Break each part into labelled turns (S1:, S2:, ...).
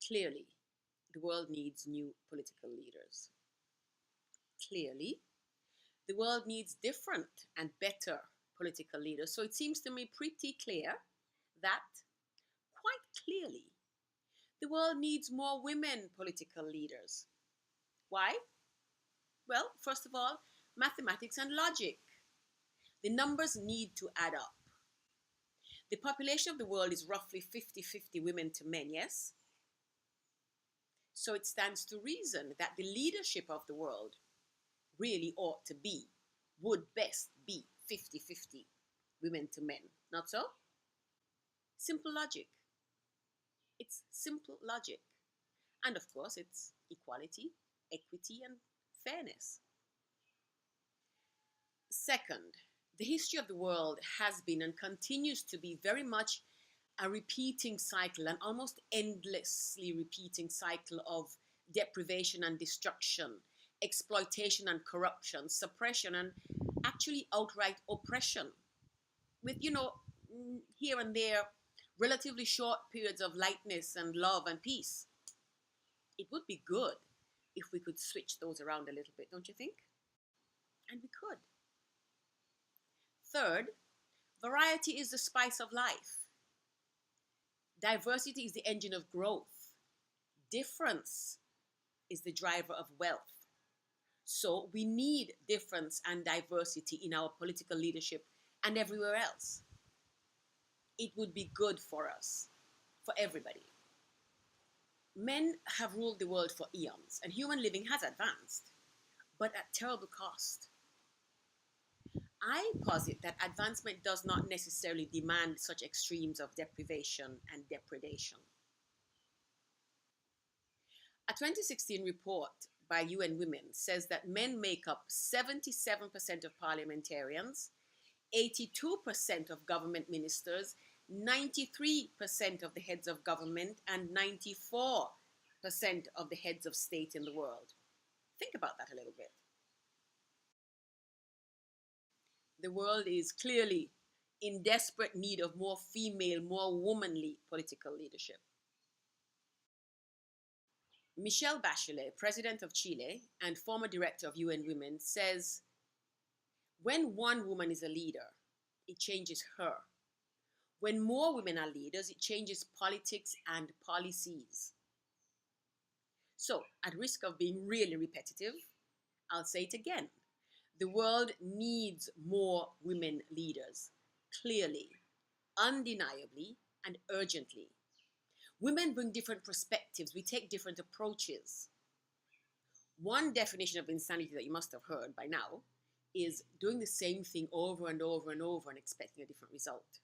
S1: Clearly, the world needs new political leaders. Clearly, the world needs different and better political leaders. So it seems to me pretty clear that, quite clearly, the world needs more women political leaders. Why? Well, first of all, mathematics and logic. The numbers need to add up. The population of the world is roughly 50-50 women to men, yes? So it stands to reason that the leadership of the world really ought to be, would best be 50-50 women to men. Not so? Simple logic. It's simple logic. And of course, it's equality, equity, and fairness. Second, the history of the world has been and continues to be very much a repeating cycle, an almost endlessly repeating cycle of deprivation and destruction, exploitation and corruption, suppression, and actually outright oppression, with, here and there, relatively short periods of lightness and love and peace. It would be good if we could switch those around a little bit, don't you think? And we could. Third, variety is the spice of life. Diversity is the engine of growth. Difference is the driver of wealth. So we need difference and diversity in our political leadership and everywhere else. It would be good for us, for everybody. Men have ruled the world for eons, and human living has advanced, but at terrible cost. I posit that advancement does not necessarily demand such extremes of deprivation and depredation. A 2016 report by UN Women says that men make up 77% of parliamentarians, 82% of government ministers, 93% of the heads of government, and 94% of the heads of state in the world. Think about that a little bit. The world is clearly in desperate need of more female, more womanly political leadership. Michelle Bachelet, president of Chile and former director of UN Women, says, when one woman is a leader, it changes her. When more women are leaders, it changes politics and policies. So, at risk of being really repetitive, I'll say it again. The world needs more women leaders, clearly, undeniably, and urgently. Women bring different perspectives. We take different approaches. One definition of insanity that you must have heard by now is doing the same thing over and over and over and expecting a different result.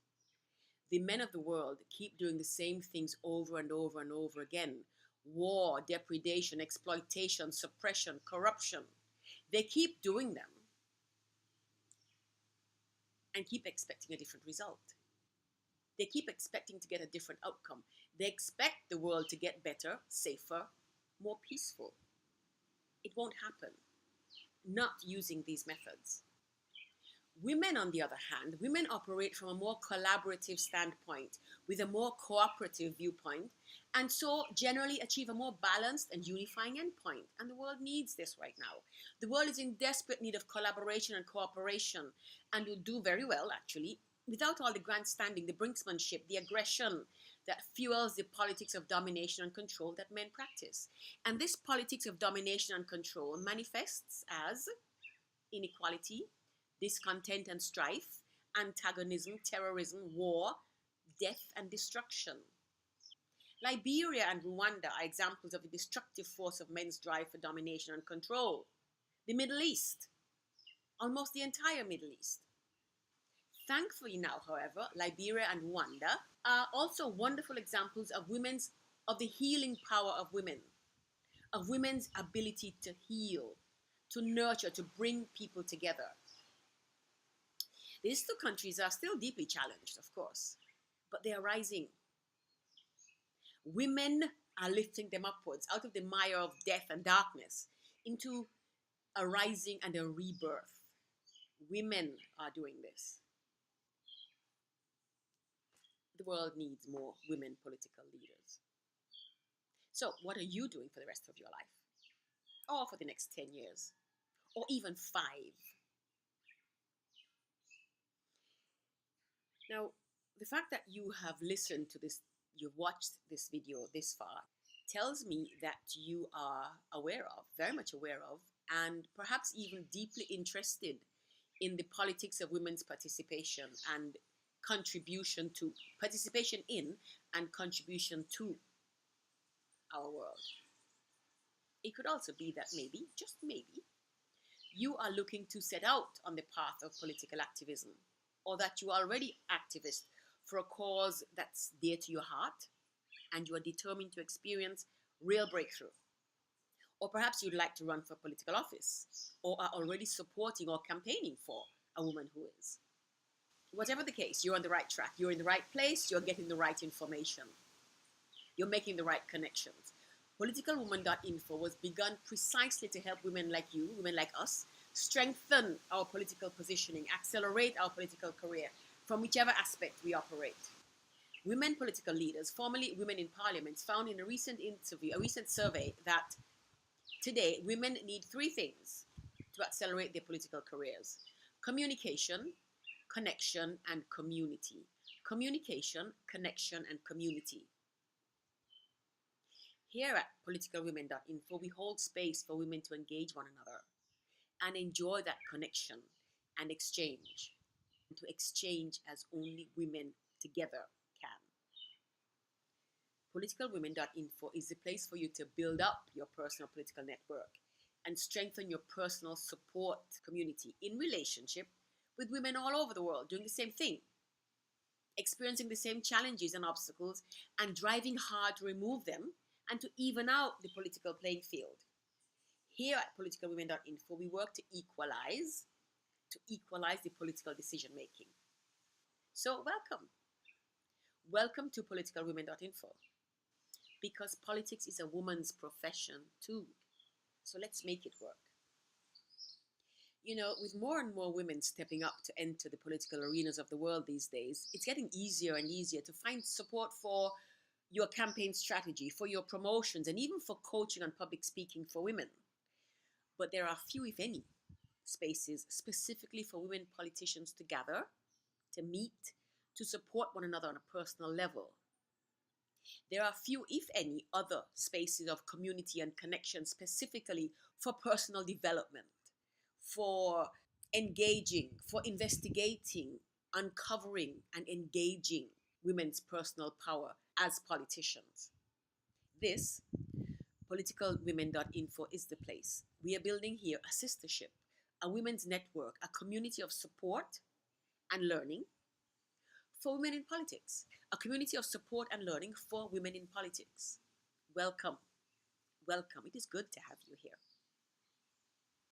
S1: The men of the world keep doing the same things over and over and over again. War, depredation, exploitation, suppression, corruption. They keep doing them and keep expecting a different result. They keep expecting to get a different outcome. They expect the world to get better, safer, more peaceful. It won't happen, not using these methods. Women, on the other hand, women operate from a more collaborative standpoint, with a more cooperative viewpoint, and so generally achieve a more balanced and unifying endpoint. And the world needs this right now. The world is in desperate need of collaboration and cooperation, and will do very well, actually, without all the grandstanding, the brinksmanship, the aggression that fuels the politics of domination and control that men practice. And this politics of domination and control manifests as inequality, discontent and strife, antagonism, terrorism, war, death, and destruction. Liberia and Rwanda are examples of the destructive force of men's drive for domination and control. The Middle East, almost the entire Middle East. Thankfully now, however, Liberia and Rwanda are also wonderful examples of the healing power of women's ability to heal, to nurture, to bring people together. These two countries are still deeply challenged, of course, but they are rising. Women are lifting them upwards out of the mire of death and darkness into a rising and a rebirth. Women are doing this. The world needs more women political leaders. So, what are you doing for the rest of your life? Or for the next 10 years? Or even 5? Now, the fact that you have listened to this, you've watched this video this far, tells me that you are aware of, very much aware of, and perhaps even deeply interested in the politics of women's participation and contribution to participation in and contribution to our world. It could also be that maybe, just maybe, you are looking to set out on the path of political activism, or that you are already activist for a cause that's dear to your heart and you are determined to experience real breakthrough. Or perhaps you'd like to run for political office, or are already supporting or campaigning for a woman who is. Whatever the case, you're on the right track. You're in the right place. You're getting the right information. You're making the right connections. Politicalwoman.info was begun precisely to help women like you, women like us, strengthen our political positioning, accelerate our political career from whichever aspect we operate. Women political leaders, formerly women in parliament, found in a recent survey that today women need 3 things to accelerate their political careers: communication, connection, and community. Communication, connection, and community. Here at politicalwomen.info, we hold space for women to engage one another and enjoy that connection and exchange, to exchange as only women together can. Politicalwomen.info is the place for you to build up your personal political network and strengthen your personal support community in relationship with women all over the world doing the same thing, experiencing the same challenges and obstacles, and driving hard to remove them and to even out the political playing field. Here at politicalwomen.info, we work to equalize the political decision making. So welcome. Welcome to politicalwomen.info, because politics is a woman's profession too. So let's make it work. You know, with more and more women stepping up to enter the political arenas of the world these days, it's getting easier and easier to find support for your campaign strategy, for your promotions, and even for coaching on public speaking for women. But there are few, if any, spaces specifically for women politicians to gather, to meet, to support one another on a personal level. There are few, if any, other spaces of community and connection specifically for personal development, for engaging, for investigating, uncovering, and engaging women's personal power as politicians. This, politicalwomen.info, is the place. We are building here a sistership, a women's network, a community of support and learning for women in politics, a community of support and learning for women in politics. Welcome. Welcome. It is good to have you here.